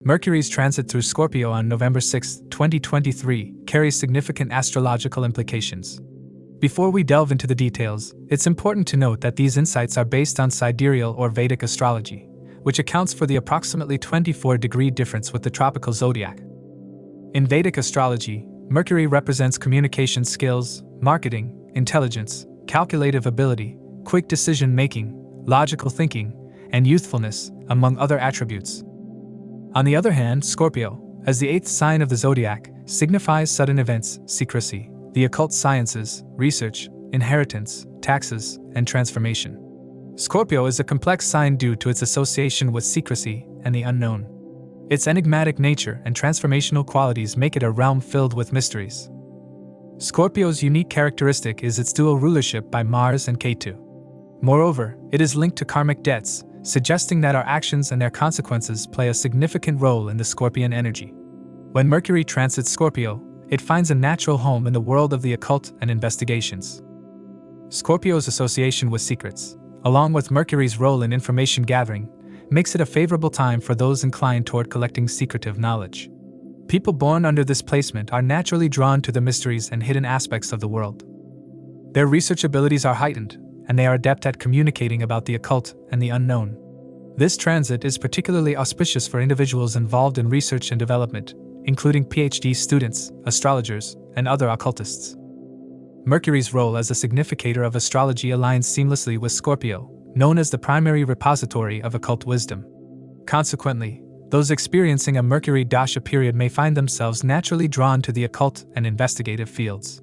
Mercury's transit through Scorpio on November 6, 2023, carries significant astrological implications. Before we delve into the details, it's important to note that these insights are based on sidereal or Vedic astrology, which accounts for the approximately 24-degree difference with the tropical zodiac. In Vedic astrology, Mercury represents communication skills, marketing, intelligence, calculative ability, quick decision-making, logical thinking, and youthfulness, among other attributes. On the other hand, Scorpio, as the eighth sign of the zodiac, signifies sudden events, secrecy, the occult sciences, research, inheritance, taxes, and transformation. Scorpio is a complex sign due to its association with secrecy and the unknown. Its enigmatic nature and transformational qualities make it a realm filled with mysteries. Scorpio's unique characteristic is its dual rulership by Mars and Ketu. Moreover, it is linked to karmic debts, suggesting that our actions and their consequences play a significant role in the Scorpion energy. When Mercury transits Scorpio, it finds a natural home in the world of the occult and investigations. Scorpio's association with secrets, along with Mercury's role in information gathering, makes it a favorable time for those inclined toward collecting secretive knowledge. People born under this placement are naturally drawn to the mysteries and hidden aspects of the world. Their research abilities are heightened, and they are adept at communicating about the occult and the unknown. This transit is particularly auspicious for individuals involved in research and development, including PhD students, astrologers, and other occultists. Mercury's role as a significator of astrology aligns seamlessly with Scorpio, known as the primary repository of occult wisdom. Consequently, those experiencing a Mercury-dasha period may find themselves naturally drawn to the occult and investigative fields.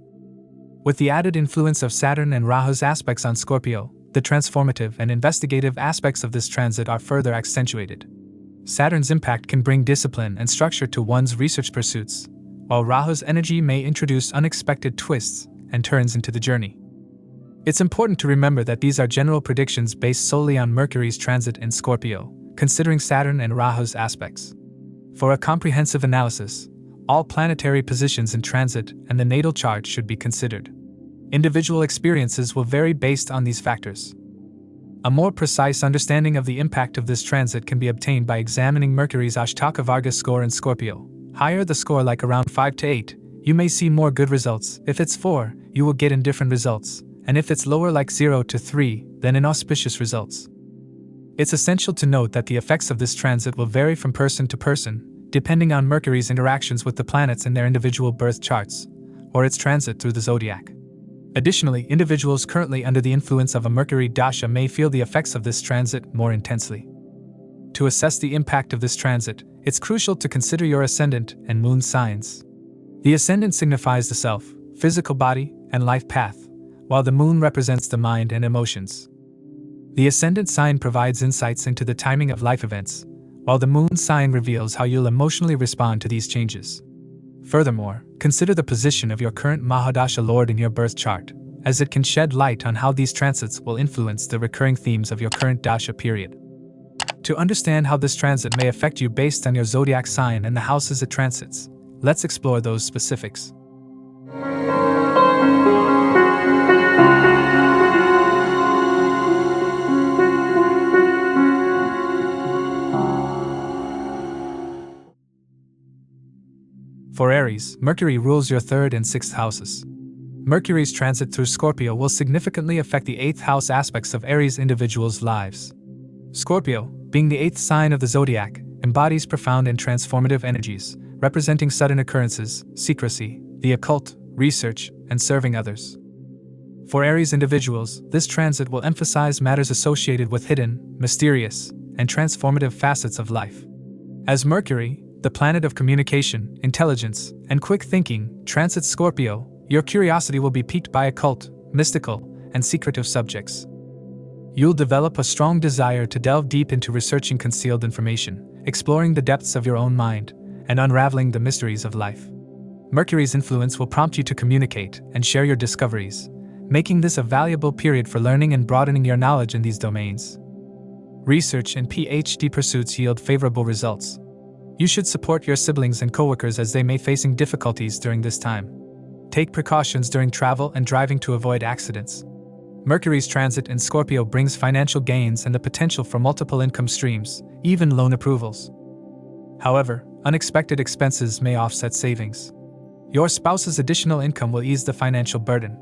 With the added influence of Saturn and Rahu's aspects on Scorpio, the transformative and investigative aspects of this transit are further accentuated. Saturn's impact can bring discipline and structure to one's research pursuits, while Rahu's energy may introduce unexpected twists and turns into the journey. It's important to remember that these are general predictions based solely on Mercury's transit in Scorpio, considering Saturn and Rahu's aspects. For a comprehensive analysis, all planetary positions in transit and the natal chart should be considered. Individual experiences will vary based on these factors. A more precise understanding of the impact of this transit can be obtained by examining Mercury's Ashtaka Varga score in Scorpio. Higher the score, like around 5 to 8, you may see more good results. If it's 4, you will get indifferent results, and if it's lower, like 0 to 3, then inauspicious results. It's essential to note that the effects of this transit will vary from person to person, depending on Mercury's interactions with the planets in their individual birth charts, or its transit through the zodiac. Additionally, individuals currently under the influence of a Mercury-dasha may feel the effects of this transit more intensely. To assess the impact of this transit, it's crucial to consider your ascendant and moon signs. The ascendant signifies the self, physical body, and life path, while the moon represents the mind and emotions. The ascendant sign provides insights into the timing of life events, while the moon sign reveals how you'll emotionally respond to these changes. Furthermore, consider the position of your current Maha-dasha lord in your birth chart, as it can shed light on how these transits will influence the recurring themes of your current dasha period. To understand how this transit may affect you based on your zodiac sign and the houses it transits, let's explore those specifics. For Aries, Mercury rules your 3rd and 6th houses. Mercury's transit through Scorpio will significantly affect the 8th house aspects of Aries individuals' lives. Scorpio, being the 8th sign of the zodiac, embodies profound and transformative energies, representing sudden occurrences, secrecy, the occult, research, and serving others. For Aries individuals, this transit will emphasize matters associated with hidden, mysterious, and transformative facets of life. As Mercury, the planet of communication, intelligence, and quick thinking, transits Scorpio, your curiosity will be piqued by occult, mystical, and secretive subjects. You'll develop a strong desire to delve deep into researching concealed information, exploring the depths of your own mind, and unraveling the mysteries of life. Mercury's influence will prompt you to communicate and share your discoveries, making this a valuable period for learning and broadening your knowledge in these domains. Research and PhD pursuits yield favorable results. You should support your siblings and coworkers as they may be facing difficulties during this time. Take precautions during travel and driving to avoid accidents. Mercury's transit in Scorpio brings financial gains and the potential for multiple income streams, even loan approvals. However, unexpected expenses may offset savings. Your spouse's additional income will ease the financial burden.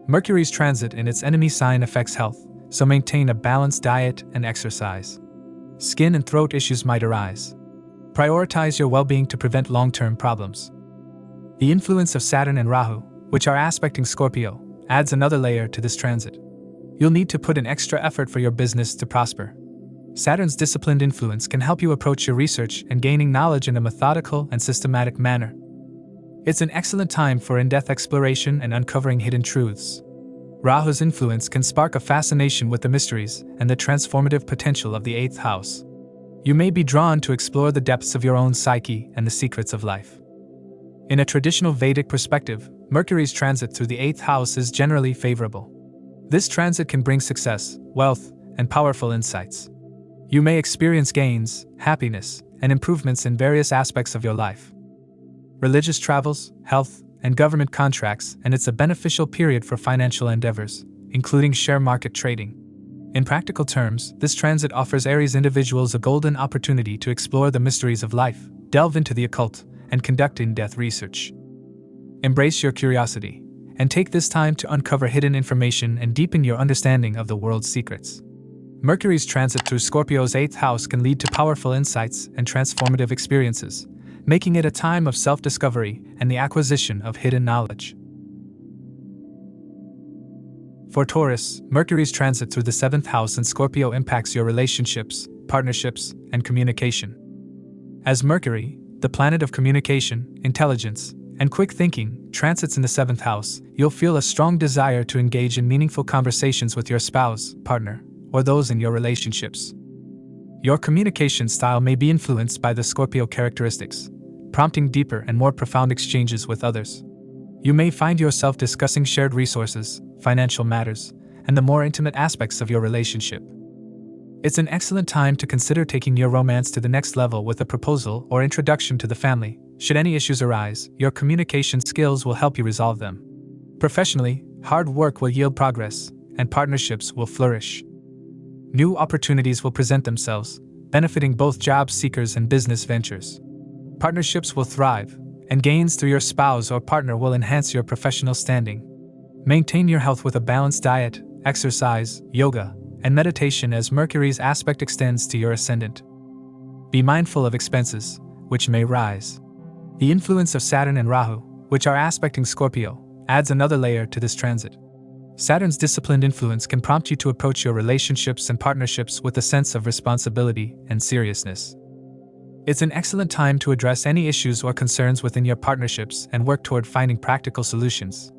Mercury's transit in its enemy sign affects health, so maintain a balanced diet and exercise. Skin and throat issues might arise. Prioritize your well-being to prevent long-term problems. The influence of Saturn and Rahu, which are aspecting Scorpio, adds another layer to this transit. You'll need to put in extra effort for your business to prosper. Saturn's disciplined influence can help you approach your research and gaining knowledge in a methodical and systematic manner. It's an excellent time for in-depth exploration and uncovering hidden truths. Rahu's influence can spark a fascination with the mysteries and the transformative potential of the 8th house. You may be drawn to explore the depths of your own psyche and the secrets of life. In a traditional Vedic perspective, Mercury's transit through the 8th house is generally favorable. This transit can bring success, wealth, and powerful insights. You may experience gains, happiness, and improvements in various aspects of your life. Religious travels, health, and government contracts, and it's a beneficial period for financial endeavors, including share market trading. In practical terms, this transit offers Aries individuals a golden opportunity to explore the mysteries of life, delve into the occult, and conduct in-depth research. Embrace your curiosity, and take this time to uncover hidden information and deepen your understanding of the world's secrets. Mercury's transit through Scorpio's 8th house can lead to powerful insights and transformative experiences, making it a time of self-discovery and the acquisition of hidden knowledge. For Taurus, Mercury's transit through the 7th house in Scorpio impacts your relationships, partnerships, and communication. As Mercury, the planet of communication, intelligence, and quick thinking, transits in the 7th house, you'll feel a strong desire to engage in meaningful conversations with your spouse, partner, or those in your relationships. Your communication style may be influenced by the Scorpio characteristics, prompting deeper and more profound exchanges with others. You may find yourself discussing shared resources, financial matters, and the more intimate aspects of your relationship. It's an excellent time to consider taking your romance to the next level with a proposal or introduction to the family. Should any issues arise, your communication skills will help you resolve them. Professionally, hard work will yield progress, and partnerships will flourish. New opportunities will present themselves, benefiting both job seekers and business ventures. Partnerships will thrive, and gains through your spouse or partner will enhance your professional standing. Maintain your health with a balanced diet, exercise, yoga, and meditation as Mercury's aspect extends to your ascendant. Be mindful of expenses, which may rise. The influence of Saturn and Rahu, which are aspecting Scorpio, adds another layer to this transit. Saturn's disciplined influence can prompt you to approach your relationships and partnerships with a sense of responsibility and seriousness. It's an excellent time to address any issues or concerns within your partnerships and work toward finding practical solutions.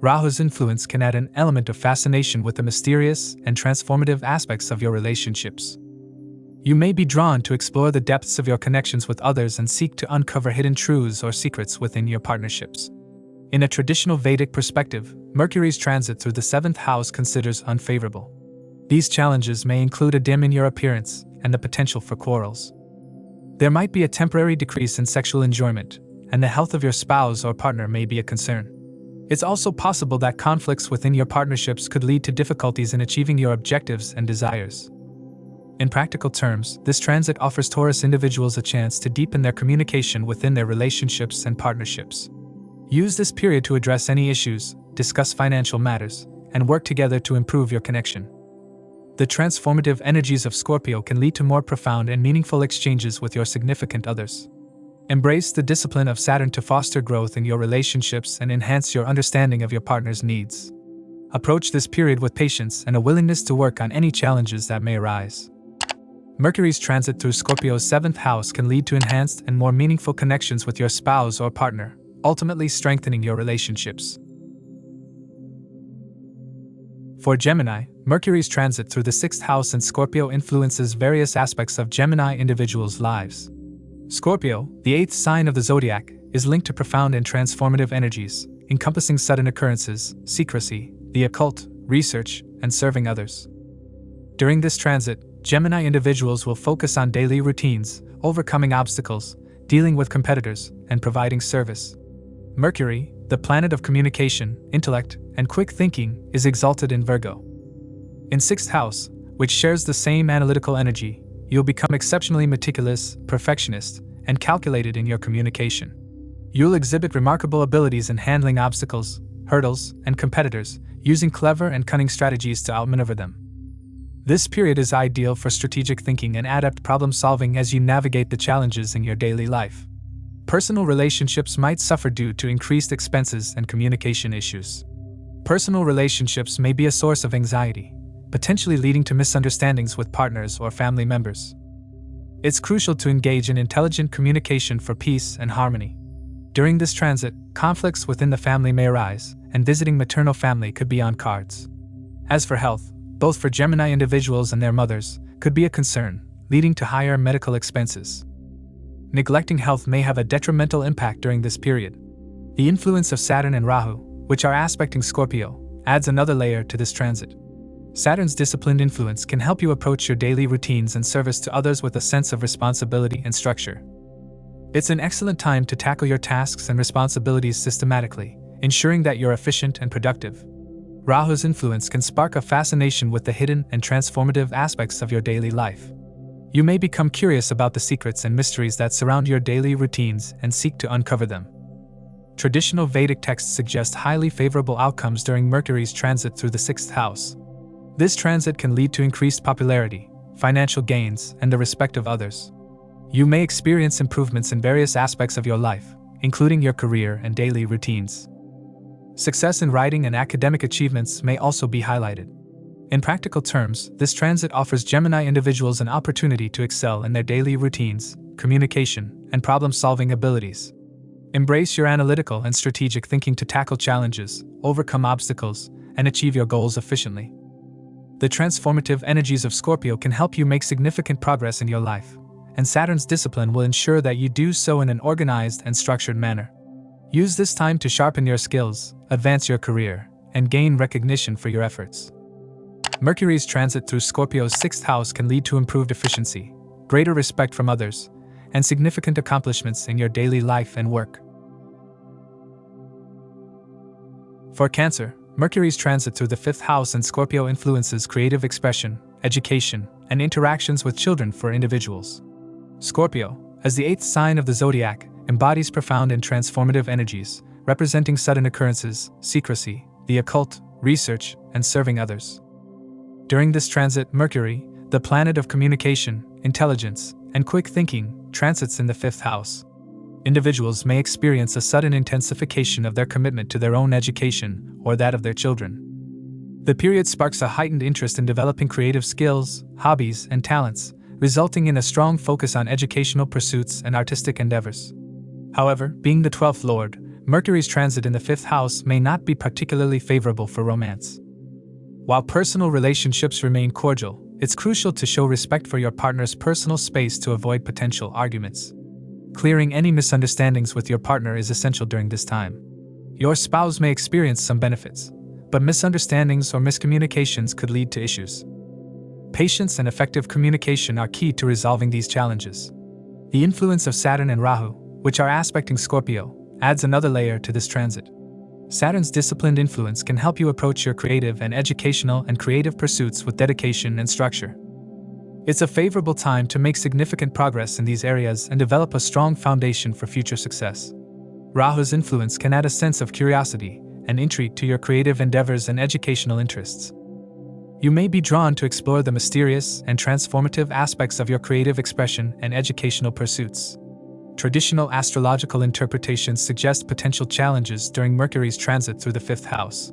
Rahu's influence can add an element of fascination with the mysterious and transformative aspects of your relationships. You may be drawn to explore the depths of your connections with others and seek to uncover hidden truths or secrets within your partnerships. In a traditional Vedic perspective, Mercury's transit through the 7th house considers unfavorable. These challenges may include a dim in your appearance and the potential for quarrels. There might be a temporary decrease in sexual enjoyment, and the health of your spouse or partner may be a concern. It's also possible that conflicts within your partnerships could lead to difficulties in achieving your objectives and desires. In practical terms, this transit offers Taurus individuals a chance to deepen their communication within their relationships and partnerships. Use this period to address any issues, discuss financial matters, and work together to improve your connection. The transformative energies of Scorpio can lead to more profound and meaningful exchanges with your significant others. Embrace the discipline of Saturn to foster growth in your relationships and enhance your understanding of your partner's needs. Approach this period with patience and a willingness to work on any challenges that may arise. Mercury's transit through Scorpio's 7th house can lead to enhanced and more meaningful connections with your spouse or partner, ultimately strengthening your relationships. For Gemini, Mercury's transit through the 6th house in Scorpio influences various aspects of Gemini individuals' lives. Scorpio, the 8th sign of the Zodiac, is linked to profound and transformative energies, encompassing sudden occurrences, secrecy, the occult, research, and serving others. During this transit, Gemini individuals will focus on daily routines, overcoming obstacles, dealing with competitors, and providing service. Mercury, the planet of communication, intellect, and quick thinking, is exalted in Virgo. In 6th house, which shares the same analytical energy, you'll become exceptionally meticulous, perfectionist, and calculated in your communication. You'll exhibit remarkable abilities in handling obstacles, hurdles, and competitors, using clever and cunning strategies to outmaneuver them. This period is ideal for strategic thinking and adept problem-solving as you navigate the challenges in your daily life. Personal relationships might suffer due to increased expenses and communication issues. Personal relationships may be a source of anxiety, potentially leading to misunderstandings with partners or family members. It's crucial to engage in intelligent communication for peace and harmony. During this transit, conflicts within the family may arise, and visiting maternal family could be on cards. As for health, both for Gemini individuals and their mothers, could be a concern, leading to higher medical expenses. Neglecting health may have a detrimental impact during this period. The influence of Saturn and Rahu, which are aspecting Scorpio, adds another layer to this transit. Saturn's disciplined influence can help you approach your daily routines and service to others with a sense of responsibility and structure. It's an excellent time to tackle your tasks and responsibilities systematically, ensuring that you're efficient and productive. Rahu's influence can spark a fascination with the hidden and transformative aspects of your daily life. You may become curious about the secrets and mysteries that surround your daily routines and seek to uncover them. Traditional Vedic texts suggest highly favorable outcomes during Mercury's transit through the 6th house. This transit can lead to increased popularity, financial gains, and the respect of others. You may experience improvements in various aspects of your life, including your career and daily routines. Success in writing and academic achievements may also be highlighted. In practical terms, this transit offers Gemini individuals an opportunity to excel in their daily routines, communication, and problem-solving abilities. Embrace your analytical and strategic thinking to tackle challenges, overcome obstacles, and achieve your goals efficiently. The transformative energies of Scorpio can help you make significant progress in your life, and Saturn's discipline will ensure that you do so in an organized and structured manner. Use this time to sharpen your skills, advance your career, and gain recognition for your efforts. Mercury's transit through Scorpio's 6th house can lead to improved efficiency, greater respect from others, and significant accomplishments in your daily life and work. For Cancer, Mercury's transit through the 5th house in Scorpio influences creative expression, education, and interactions with children for individuals. Scorpio, as the 8th sign of the Zodiac, embodies profound and transformative energies, representing sudden occurrences, secrecy, the occult, research, and serving others. During this transit, Mercury, the planet of communication, intelligence, and quick thinking, transits in the 5th house. Individuals may experience a sudden intensification of their commitment to their own education or that of their children. The period sparks a heightened interest in developing creative skills, hobbies, and talents, resulting in a strong focus on educational pursuits and artistic endeavors. However, being the 12th lord, Mercury's transit in the 5th house may not be particularly favorable for romance. While personal relationships remain cordial, it's crucial to show respect for your partner's personal space to avoid potential arguments. Clearing any misunderstandings with your partner is essential during this time. Your spouse may experience some benefits, but misunderstandings or miscommunications could lead to issues. Patience and effective communication are key to resolving these challenges. The influence of Saturn and Rahu, which are aspecting Scorpio, adds another layer to this transit. Saturn's disciplined influence can help you approach your creative and educational and creative pursuits with dedication and structure. It's a favorable time to make significant progress in these areas and develop a strong foundation for future success. Rahu's influence can add a sense of curiosity and intrigue to your creative endeavors and educational interests. You may be drawn to explore the mysterious and transformative aspects of your creative expression and educational pursuits. Traditional astrological interpretations suggest potential challenges during Mercury's transit through the 5th house.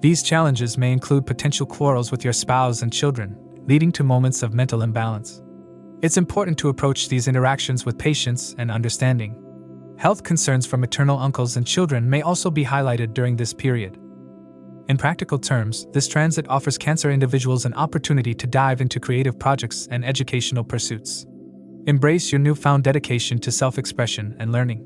These challenges may include potential quarrels with your spouse and children, leading to moments of mental imbalance. It's important to approach these interactions with patience and understanding. Health concerns for maternal uncles and children may also be highlighted during this period. In practical terms, this transit offers Cancer individuals an opportunity to dive into creative projects and educational pursuits. Embrace your newfound dedication to self-expression and learning.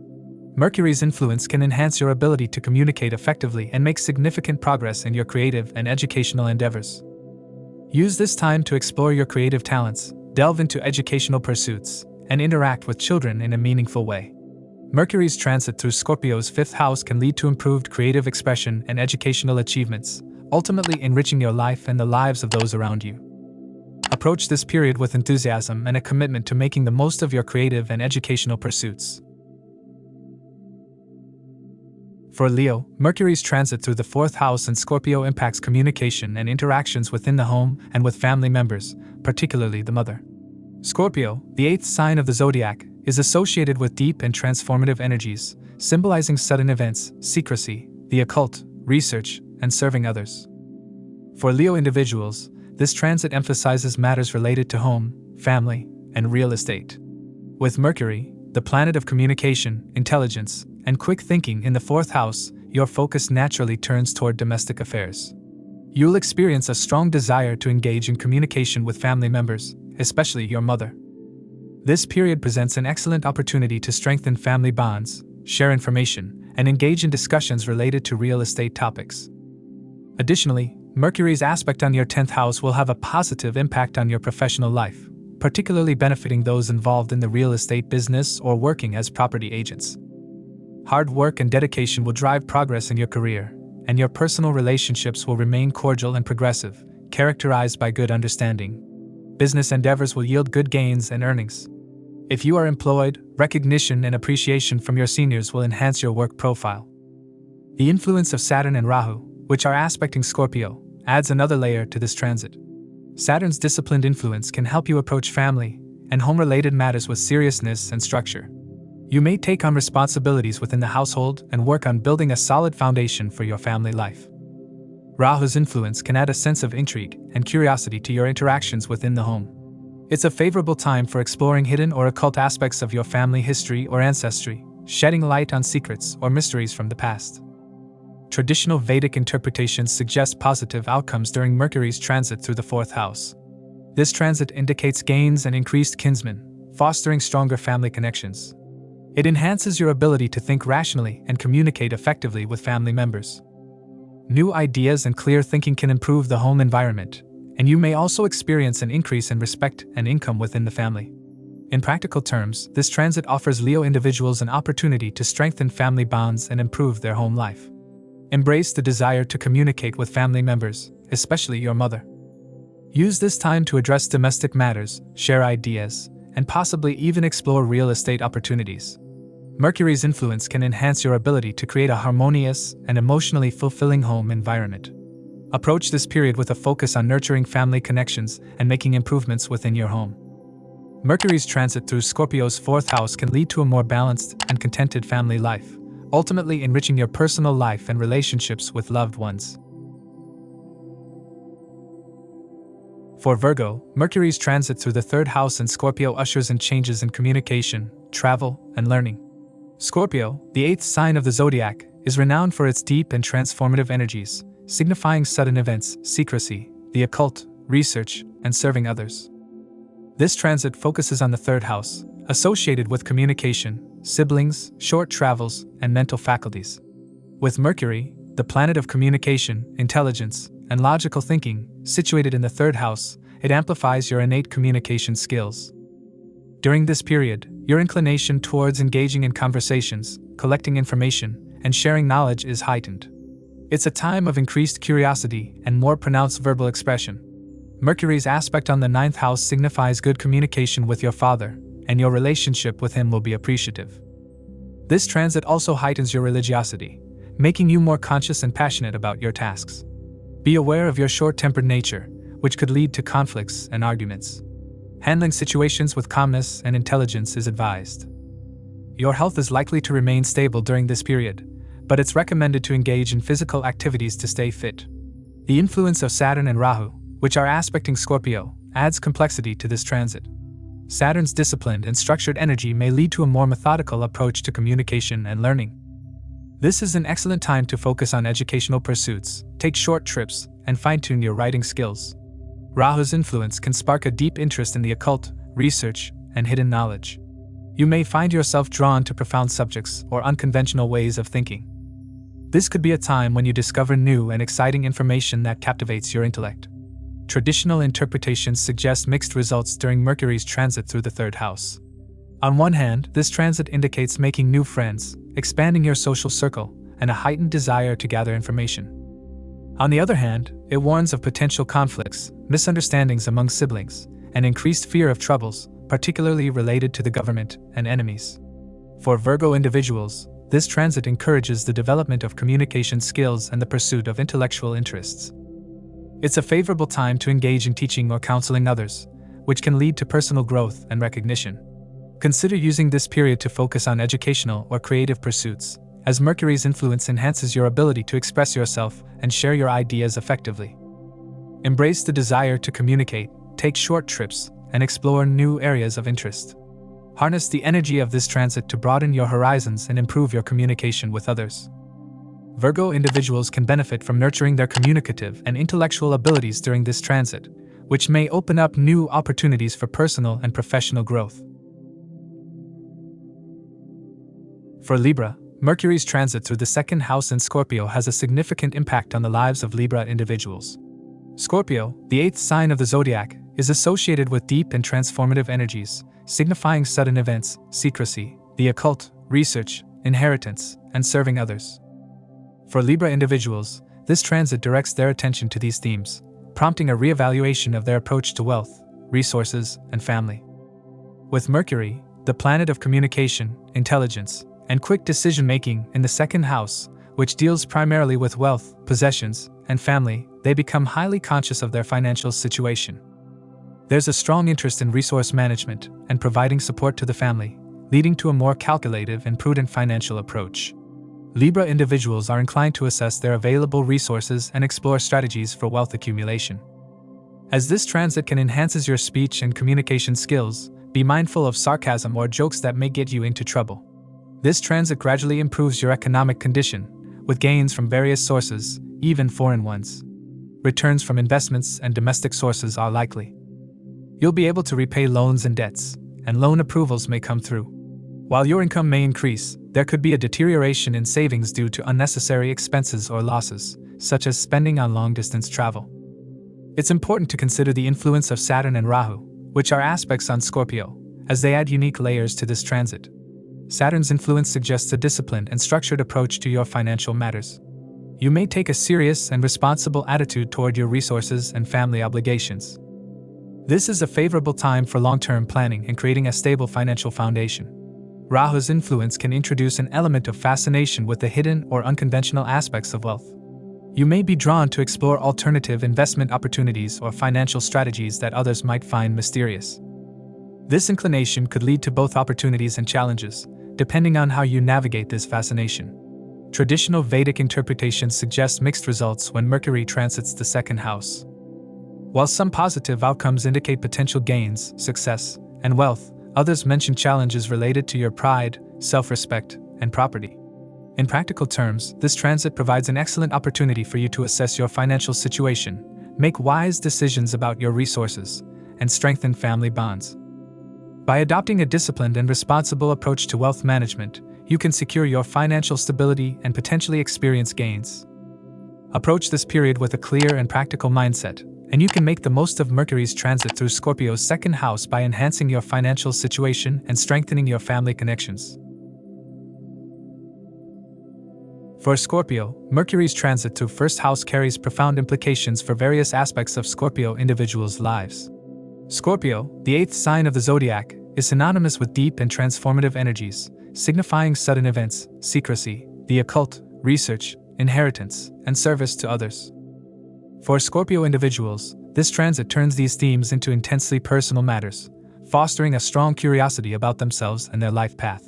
Mercury's influence can enhance your ability to communicate effectively and make significant progress in your creative and educational endeavors. Use this time to explore your creative talents, delve into educational pursuits, and interact with children in a meaningful way. Mercury's transit through Scorpio's 5th house can lead to improved creative expression and educational achievements, ultimately enriching your life and the lives of those around you. Approach this period with enthusiasm and a commitment to making the most of your creative and educational pursuits. For Leo, Mercury's transit through the 4th house in Scorpio impacts communication and interactions within the home and with family members, particularly the mother. Scorpio, the 8th sign of the Zodiac, is associated with deep and transformative energies, symbolizing sudden events, secrecy, the occult, research, and serving others. For Leo individuals, this transit emphasizes matters related to home, family, and real estate. With Mercury, the planet of communication, intelligence, and quick thinking in the 4th house, your focus naturally turns toward domestic affairs. You'll experience a strong desire to engage in communication with family members, especially your mother. This period presents an excellent opportunity to strengthen family bonds, share information, and engage in discussions related to real estate topics. Additionally, Mercury's aspect on your 10th house will have a positive impact on your professional life, particularly benefiting those involved in the real estate business or working as property agents. Hard work and dedication will drive progress in your career, and your personal relationships will remain cordial and progressive, characterized by good understanding. Business endeavors will yield good gains and earnings. If you are employed, recognition and appreciation from your seniors will enhance your work profile. The influence of Saturn and Rahu, which are aspecting Scorpio, adds another layer to this transit. Saturn's disciplined influence can help you approach family and home-related matters with seriousness and structure. You may take on responsibilities within the household and work on building a solid foundation for your family life. Rahu's influence can add a sense of intrigue and curiosity to your interactions within the home. It's a favorable time for exploring hidden or occult aspects of your family history or ancestry, shedding light on secrets or mysteries from the past. Traditional Vedic interpretations suggest positive outcomes during Mercury's transit through the 4th house. This transit indicates gains and increased kinsmen, fostering stronger family connections. It enhances your ability to think rationally and communicate effectively with family members. New ideas and clear thinking can improve the home environment, and you may also experience an increase in respect and income within the family. In practical terms, this transit offers Leo individuals an opportunity to strengthen family bonds and improve their home life. Embrace the desire to communicate with family members, especially your mother. Use this time to address domestic matters, share ideas, and possibly even explore real estate opportunities. Mercury's influence can enhance your ability to create a harmonious and emotionally fulfilling home environment. Approach this period with a focus on nurturing family connections and making improvements within your home. Mercury's transit through Scorpio's 4th house can lead to a more balanced and contented family life, ultimately enriching your personal life and relationships with loved ones. For Virgo, Mercury's transit through the 3rd house in Scorpio ushers in changes in communication, travel, and learning. Scorpio, the 8th sign of the Zodiac, is renowned for its deep and transformative energies, signifying sudden events, secrecy, the occult, research, and serving others. This transit focuses on the 3rd house, associated with communication, siblings, short travels, and mental faculties. With Mercury, the planet of communication, intelligence, and logical thinking, situated in the 3rd house, it amplifies your innate communication skills. During this period, your inclination towards engaging in conversations, collecting information, and sharing knowledge is heightened. It's a time of increased curiosity and more pronounced verbal expression. Mercury's aspect on the 9th house signifies good communication with your father, and your relationship with him will be appreciative. This transit also heightens your religiosity, making you more conscious and passionate about your tasks. Be aware of your short-tempered nature, which could lead to conflicts and arguments. Handling situations with calmness and intelligence is advised. Your health is likely to remain stable during this period, but it's recommended to engage in physical activities to stay fit. The influence of Saturn and Rahu, which are aspecting Scorpio, adds complexity to this transit. Saturn's disciplined and structured energy may lead to a more methodical approach to communication and learning. This is an excellent time to focus on educational pursuits, take short trips, and fine-tune your writing skills. Rahu's influence can spark a deep interest in the occult, research, and hidden knowledge. You may find yourself drawn to profound subjects or unconventional ways of thinking. This could be a time when you discover new and exciting information that captivates your intellect. Traditional interpretations suggest mixed results during Mercury's transit through the 3rd house. On one hand, this transit indicates making new friends, expanding your social circle, and a heightened desire to gather information. On the other hand, it warns of potential conflicts, misunderstandings among siblings, and increased fear of troubles, particularly related to the government and enemies. For Virgo individuals, this transit encourages the development of communication skills and the pursuit of intellectual interests. It's a favorable time to engage in teaching or counseling others, which can lead to personal growth and recognition. Consider using this period to focus on educational or creative pursuits, as Mercury's influence enhances your ability to express yourself and share your ideas effectively. Embrace the desire to communicate, take short trips, and explore new areas of interest. Harness the energy of this transit to broaden your horizons and improve your communication with others. Virgo individuals can benefit from nurturing their communicative and intellectual abilities during this transit, which may open up new opportunities for personal and professional growth. For Libra, Mercury's transit through the second house in Scorpio has a significant impact on the lives of Libra individuals. Scorpio, the eighth sign of the Zodiac, is associated with deep and transformative energies, signifying sudden events, secrecy, the occult, research, inheritance, and serving others. For Libra individuals, this transit directs their attention to these themes, prompting a reevaluation of their approach to wealth, resources, and family. With Mercury, the planet of communication, intelligence, and quick decision-making in the second house, which deals primarily with wealth, possessions, and family, they become highly conscious of their financial situation. There's a strong interest in resource management and providing support to the family, leading to a more calculative and prudent financial approach. Libra individuals are inclined to assess their available resources and explore strategies for wealth accumulation. As this transit can enhance your speech and communication skills, be mindful of sarcasm or jokes that may get you into trouble. This transit gradually improves your economic condition, with gains from various sources, even foreign ones. Returns from investments and domestic sources are likely. You'll be able to repay loans and debts, and loan approvals may come through. While your income may increase, there could be a deterioration in savings due to unnecessary expenses or losses, such as spending on long-distance travel. It's important to consider the influence of Saturn and Rahu, which are aspects on Scorpio, as they add unique layers to this transit. Saturn's influence suggests a disciplined and structured approach to your financial matters. You may take a serious and responsible attitude toward your resources and family obligations. This is a favorable time for long-term planning and creating a stable financial foundation. Rahu's influence can introduce an element of fascination with the hidden or unconventional aspects of wealth. You may be drawn to explore alternative investment opportunities or financial strategies that others might find mysterious. This inclination could lead to both opportunities and challenges, depending on how you navigate this fascination. Traditional Vedic interpretations suggest mixed results when Mercury transits the second house. While some positive outcomes indicate potential gains, success, and wealth, others mention challenges related to your pride, self-respect, and property. In practical terms, this transit provides an excellent opportunity for you to assess your financial situation, make wise decisions about your resources, and strengthen family bonds. By adopting a disciplined and responsible approach to wealth management, you can secure your financial stability and potentially experience gains. Approach this period with a clear and practical mindset, and you can make the most of Mercury's transit through Scorpio's second house by enhancing your financial situation and strengthening your family connections. For Scorpio, Mercury's transit through first house carries profound implications for various aspects of Scorpio individuals' lives. Scorpio, the eighth sign of the Zodiac, is synonymous with deep and transformative energies, signifying sudden events, secrecy, the occult, research, inheritance, and service to others. For Scorpio individuals, this transit turns these themes into intensely personal matters, fostering a strong curiosity about themselves and their life path.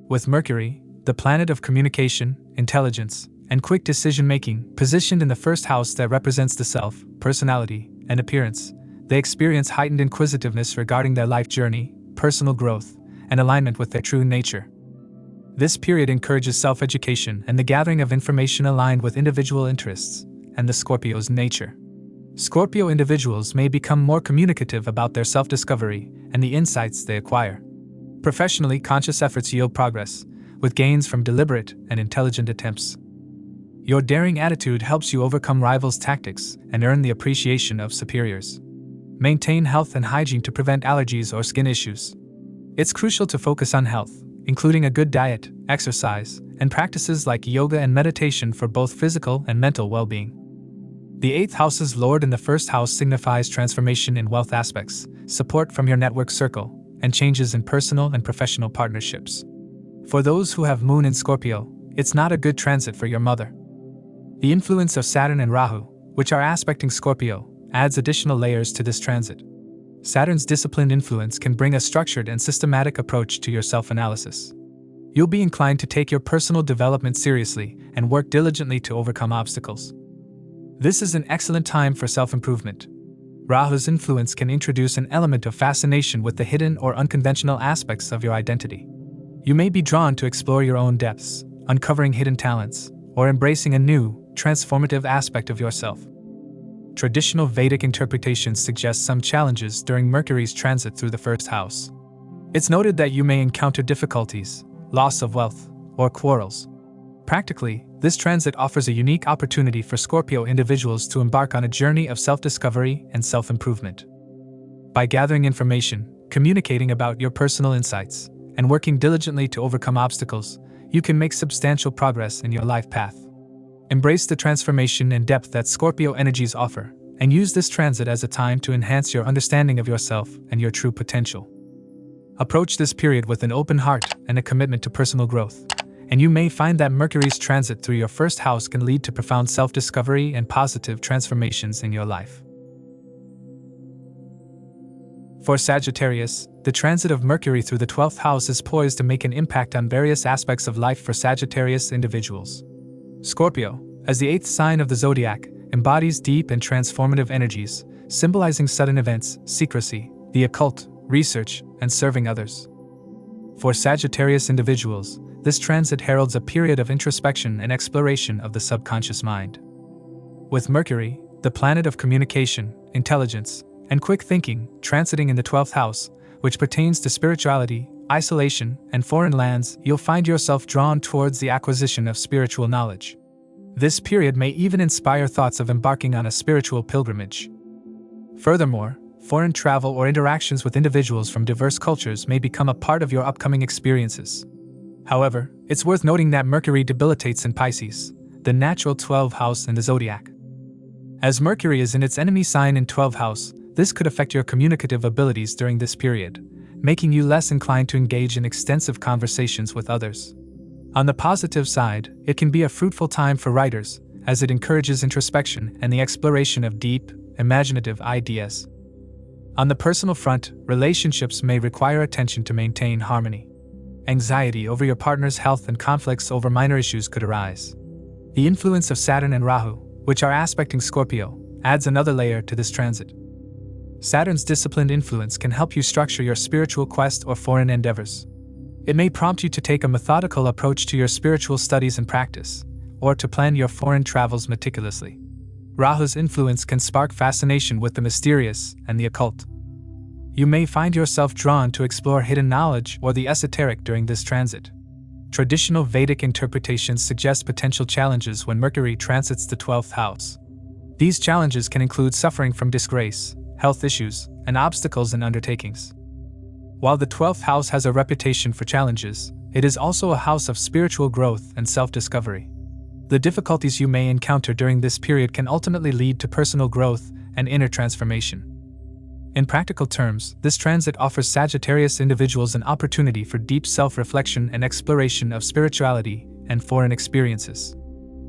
With Mercury, the planet of communication, intelligence, and quick decision-making, positioned in the first house that represents the self, personality, and appearance, they experience heightened inquisitiveness regarding their life journey, personal growth, and alignment with their true nature. This period encourages self-education and the gathering of information aligned with individual interests and the Scorpio's nature. Scorpio individuals may become more communicative about their self-discovery and the insights they acquire. Professionally, conscious efforts yield progress, with gains from deliberate and intelligent attempts. Your daring attitude helps you overcome rivals' tactics and earn the appreciation of superiors. Maintain health and hygiene to prevent allergies or skin issues. It's crucial to focus on health, including a good diet, exercise, and practices like yoga and meditation for both physical and mental well-being. The 8th house's lord in the 1st house signifies transformation in wealth aspects, support from your network circle, and changes in personal and professional partnerships. For those who have moon in Scorpio, it's not a good transit for your mother. The influence of Saturn and Rahu, which are aspecting Scorpio, adds additional layers to this transit. Saturn's disciplined influence can bring a structured and systematic approach to your self-analysis. You'll be inclined to take your personal development seriously and work diligently to overcome obstacles. This is an excellent time for self-improvement. Rahu's influence can introduce an element of fascination with the hidden or unconventional aspects of your identity. You may be drawn to explore your own depths, uncovering hidden talents, or embracing a new, transformative aspect of yourself. Traditional Vedic interpretations suggest some challenges during Mercury's transit through the 1st house. It's noted that you may encounter difficulties, loss of wealth, or quarrels. Practically, this transit offers a unique opportunity for Scorpio individuals to embark on a journey of self-discovery and self-improvement. By gathering information, communicating about your personal insights, and working diligently to overcome obstacles, you can make substantial progress in your life path. Embrace the transformation and depth that Scorpio energies offer, and use this transit as a time to enhance your understanding of yourself and your true potential. Approach this period with an open heart and a commitment to personal growth, and you may find that Mercury's transit through your 1st house can lead to profound self-discovery and positive transformations in your life. For Sagittarius, the transit of Mercury through the 12th house is poised to make an impact on various aspects of life for Sagittarius individuals. Scorpio, as the 8th sign of the Zodiac, embodies deep and transformative energies, symbolizing sudden events, secrecy, the occult, research, and serving others. For Sagittarius individuals, this transit heralds a period of introspection and exploration of the subconscious mind. With Mercury, the planet of communication, intelligence, and quick thinking, transiting in the 12th house, which pertains to spirituality, isolation, and foreign lands, you'll find yourself drawn towards the acquisition of spiritual knowledge. This period may even inspire thoughts of embarking on a spiritual pilgrimage. Furthermore, foreign travel or interactions with individuals from diverse cultures may become a part of your upcoming experiences. However, it's worth noting that Mercury debilitates in Pisces, the natural 12th house in the Zodiac. As Mercury is in its enemy sign in 12th house, this could affect your communicative abilities during this period, making you less inclined to engage in extensive conversations with others. On the positive side, it can be a fruitful time for writers, as it encourages introspection and the exploration of deep, imaginative ideas. On the personal front, relationships may require attention to maintain harmony. Anxiety over your partner's health and conflicts over minor issues could arise. The influence of Saturn and Rahu, which are aspecting Scorpio, adds another layer to this transit. Saturn's disciplined influence can help you structure your spiritual quest or foreign endeavors. It may prompt you to take a methodical approach to your spiritual studies and practice, or to plan your foreign travels meticulously. Rahu's influence can spark fascination with the mysterious and the occult. You may find yourself drawn to explore hidden knowledge or the esoteric during this transit. Traditional Vedic interpretations suggest potential challenges when Mercury transits the 12th house. These challenges can include suffering from disgrace, health issues, and obstacles in undertakings. While the 12th house has a reputation for challenges, it is also a house of spiritual growth and self-discovery. The difficulties you may encounter during this period can ultimately lead to personal growth and inner transformation. In practical terms, this transit offers Sagittarius individuals an opportunity for deep self-reflection and exploration of spirituality and foreign experiences.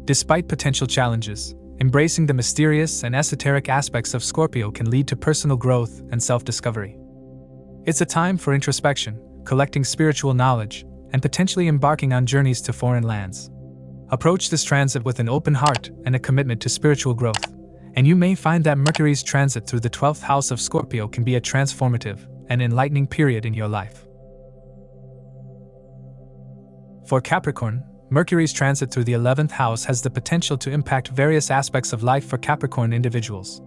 Despite potential challenges, embracing the mysterious and esoteric aspects of Scorpio can lead to personal growth and self-discovery. It's a time for introspection, collecting spiritual knowledge, and potentially embarking on journeys to foreign lands. Approach this transit with an open heart and a commitment to spiritual growth, and you may find that Mercury's transit through the 12th house of Scorpio can be a transformative and enlightening period in your life. For Capricorn, Mercury's transit through the 11th house has the potential to impact various aspects of life for Capricorn individuals.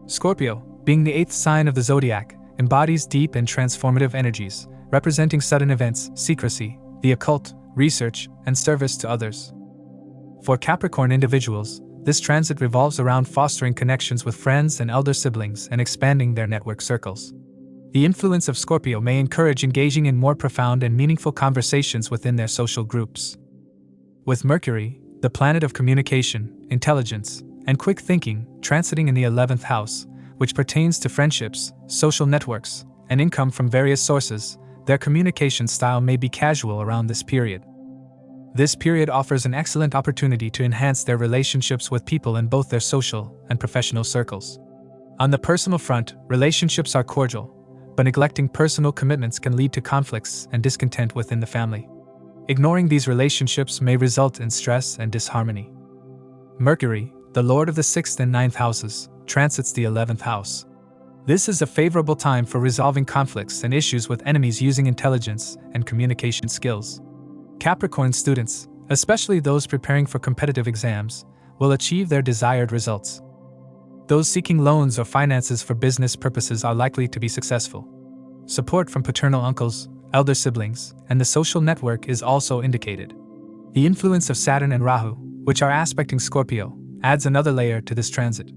Scorpio, being the 8th sign of the Zodiac, embodies deep and transformative energies, representing sudden events, secrecy, the occult, research, and service to others. For Capricorn individuals, this transit revolves around fostering connections with friends and elder siblings and expanding their network circles. The influence of Scorpio may encourage engaging in more profound and meaningful conversations within their social groups. With Mercury, the planet of communication, intelligence, and quick thinking, transiting in the 11th house, which pertains to friendships, social networks, and income from various sources. Their communication style may be casual around this period. This period offers an excellent opportunity to enhance their relationships with people in both their social and professional circles. On the personal front, relationships are cordial, but neglecting personal commitments can lead to conflicts and discontent within the family. Ignoring these relationships may result in stress and disharmony. Mercury, the lord of the 6th and 9th houses, transits the 11th house. This is a favorable time for resolving conflicts and issues with enemies using intelligence and communication skills. Capricorn students, especially those preparing for competitive exams, will achieve their desired results. Those seeking loans or finances for business purposes are likely to be successful. Support from paternal uncles, elder siblings, and the social network is also indicated. The influence of Saturn and Rahu, which are aspecting Scorpio, adds another layer to this transit.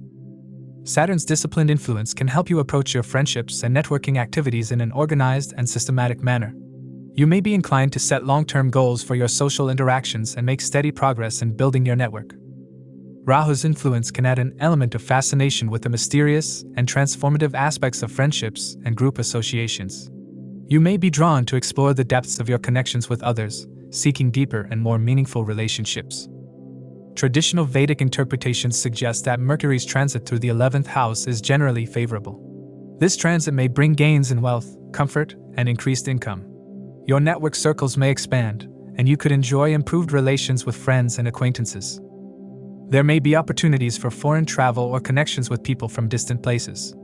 Saturn's disciplined influence can help you approach your friendships and networking activities in an organized and systematic manner. You may be inclined to set long-term goals for your social interactions and make steady progress in building your network. Rahu's influence can add an element of fascination with the mysterious and transformative aspects of friendships and group associations. You may be drawn to explore the depths of your connections with others, seeking deeper and more meaningful relationships. Traditional Vedic interpretations suggest that Mercury's transit through the 11th house is generally favorable. This transit may bring gains in wealth, comfort, and increased income. Your network circles may expand, and you could enjoy improved relations with friends and acquaintances. There may be opportunities for foreign travel or connections with people from distant places.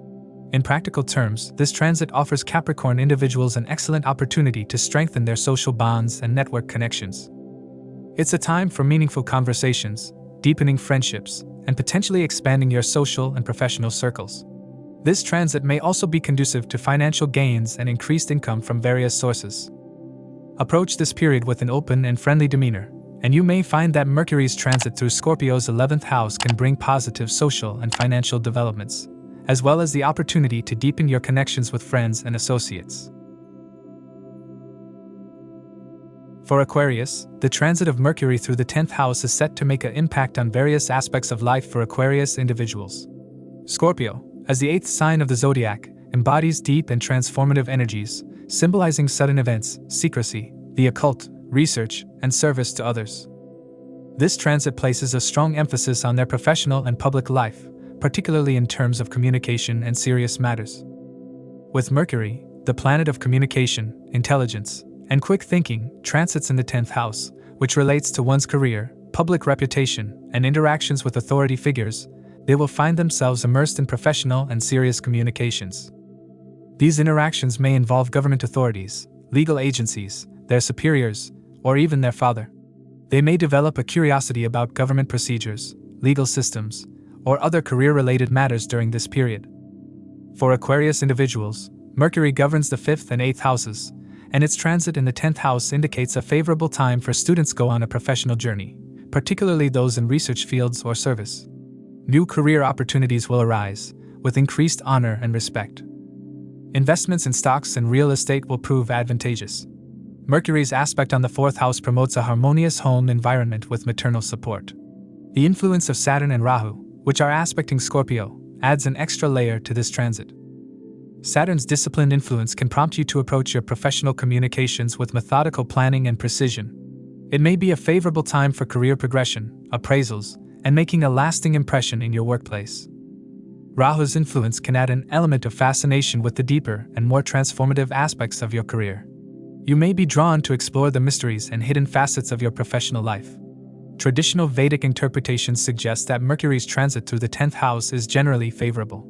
In practical terms, this transit offers Capricorn individuals an excellent opportunity to strengthen their social bonds and network connections. It's a time for meaningful conversations, deepening friendships, and potentially expanding your social and professional circles. This transit may also be conducive to financial gains and increased income from various sources. Approach this period with an open and friendly demeanor, and you may find that Mercury's transit through Scorpio's 11th house can bring positive social and financial developments, as well as the opportunity to deepen your connections with friends and associates. For Aquarius, the transit of Mercury through the 10th house is set to make an impact on various aspects of life for Aquarius individuals. Scorpio, as the 8th sign of the Zodiac, embodies deep and transformative energies, symbolizing sudden events, secrecy, the occult, research, and service to others. This transit places a strong emphasis on their professional and public life, particularly in terms of communication and serious matters. With Mercury, the planet of communication, intelligence, and quick thinking, transits in the 10th house, which relates to one's career, public reputation, and interactions with authority figures, they will find themselves immersed in professional and serious communications. These interactions may involve government authorities, legal agencies, their superiors, or even their father. They may develop a curiosity about government procedures, legal systems, or other career-related matters during this period. For Aquarius individuals, Mercury governs the 5th and 8th houses, and its transit in the 10th house indicates a favorable time for students to go on a professional journey, particularly those in research fields or service. New career opportunities will arise, with increased honor and respect. Investments in stocks and real estate will prove advantageous. Mercury's aspect on the 4th house promotes a harmonious home environment with maternal support. The influence of Saturn and Rahu, which are aspecting Scorpio, adds an extra layer to this transit. Saturn's disciplined influence can prompt you to approach your professional communications with methodical planning and precision. It may be a favorable time for career progression, appraisals, and making a lasting impression in your workplace. Rahu's influence can add an element of fascination with the deeper and more transformative aspects of your career. You may be drawn to explore the mysteries and hidden facets of your professional life. Traditional Vedic interpretations suggest that Mercury's transit through the 10th house is generally favorable.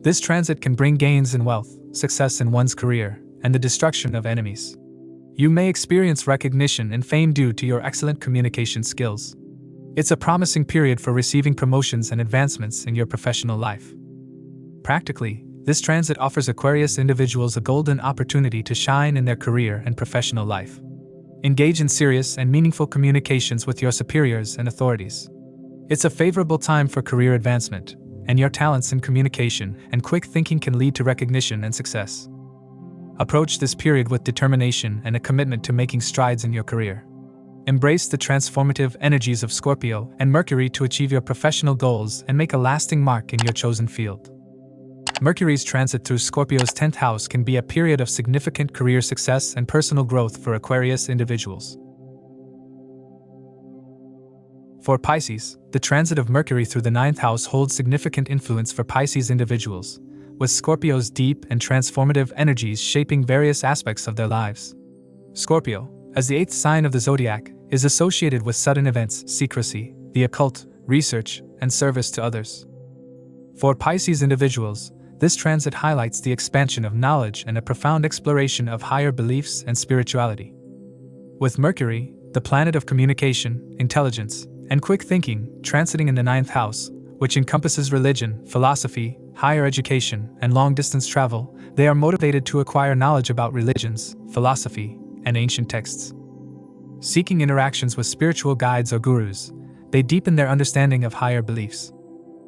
This transit can bring gains in wealth, success in one's career, and the destruction of enemies. You may experience recognition and fame due to your excellent communication skills. It's a promising period for receiving promotions and advancements in your professional life. Practically, this transit offers Aquarius individuals a golden opportunity to shine in their career and professional life. Engage in serious and meaningful communications with your superiors and authorities. It's a favorable time for career advancement, and your talents in communication and quick thinking can lead to recognition and success. Approach this period with determination and a commitment to making strides in your career. Embrace the transformative energies of Scorpio and Mercury to achieve your professional goals and make a lasting mark in your chosen field. Mercury's transit through Scorpio's 10th house can be a period of significant career success and personal growth for Aquarius individuals. For Pisces, the transit of Mercury through the 9th house holds significant influence for Pisces individuals, with Scorpio's deep and transformative energies shaping various aspects of their lives. Scorpio, as the 8th sign of the Zodiac, is associated with sudden events, secrecy, the occult, research, and service to others. For Pisces individuals, this transit highlights the expansion of knowledge and a profound exploration of higher beliefs and spirituality. With Mercury, the planet of communication, intelligence, and quick thinking, transiting in the 9th house, which encompasses religion, philosophy, higher education, and long-distance travel, they are motivated to acquire knowledge about religions, philosophy, and ancient texts. Seeking interactions with spiritual guides or gurus, they deepen their understanding of higher beliefs.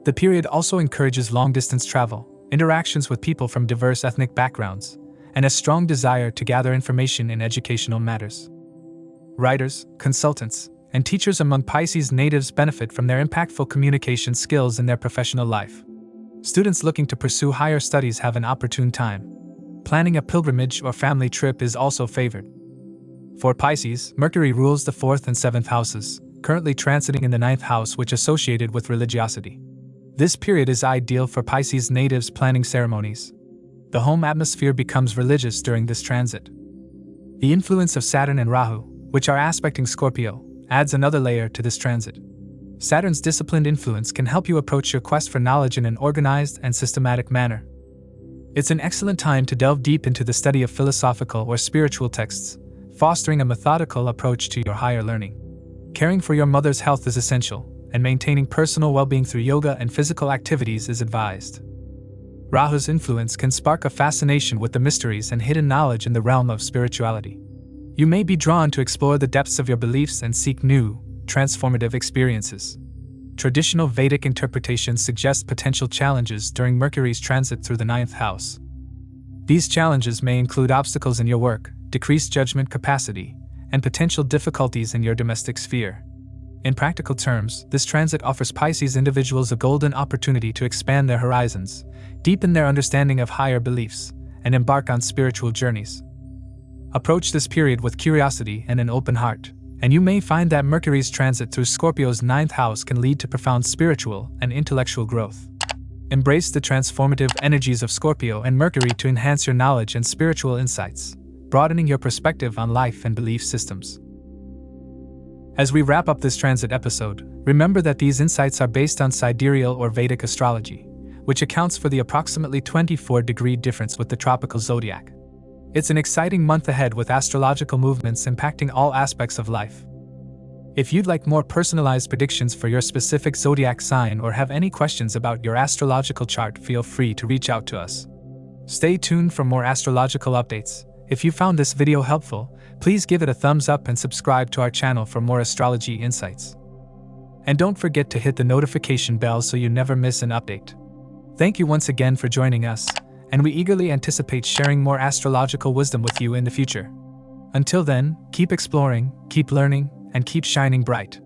The period also encourages long-distance travel, interactions with people from diverse ethnic backgrounds, and a strong desire to gather information in educational matters. Writers, consultants, and teachers among Pisces natives benefit from their impactful communication skills in their professional life. Students looking to pursue higher studies have an opportune time. Planning a pilgrimage or family trip is also favored. For Pisces, Mercury rules the 4th and 7th houses, currently transiting in the 9th house, which is associated with religiosity. This period is ideal for Pisces natives planning ceremonies. The home atmosphere becomes religious during this transit. The influence of Saturn and Rahu, which are aspecting Scorpio, adds another layer to this transit. Saturn's disciplined influence can help you approach your quest for knowledge in an organized and systematic manner. It's an excellent time to delve deep into the study of philosophical or spiritual texts, fostering a methodical approach to your higher learning. Caring for your mother's health is essential, and maintaining personal well-being through yoga and physical activities is advised. Rahu's influence can spark a fascination with the mysteries and hidden knowledge in the realm of spirituality. You may be drawn to explore the depths of your beliefs and seek new, transformative experiences. Traditional Vedic interpretations suggest potential challenges during Mercury's transit through the 9th house. These challenges may include obstacles in your work, decreased judgment capacity, and potential difficulties in your domestic sphere. In practical terms, this transit offers Pisces individuals a golden opportunity to expand their horizons, deepen their understanding of higher beliefs, and embark on spiritual journeys. Approach this period with curiosity and an open heart, and you may find that Mercury's transit through Scorpio's 9th house can lead to profound spiritual and intellectual growth. Embrace the transformative energies of Scorpio and Mercury to enhance your knowledge and spiritual insights, broadening your perspective on life and belief systems. As we wrap up this transit episode, remember that these insights are based on sidereal or Vedic astrology, which accounts for the approximately 24-degree difference with the tropical zodiac. It's an exciting month ahead with astrological movements impacting all aspects of life. If you'd like more personalized predictions for your specific zodiac sign or have any questions about your astrological chart, feel free to reach out to us. Stay tuned for more astrological updates. If you found this video helpful, please give it a thumbs up and subscribe to our channel for more astrology insights. And don't forget to hit the notification bell so you never miss an update. Thank you once again for joining us, and we eagerly anticipate sharing more astrological wisdom with you in the future. Until then, keep exploring, keep learning, and keep shining bright.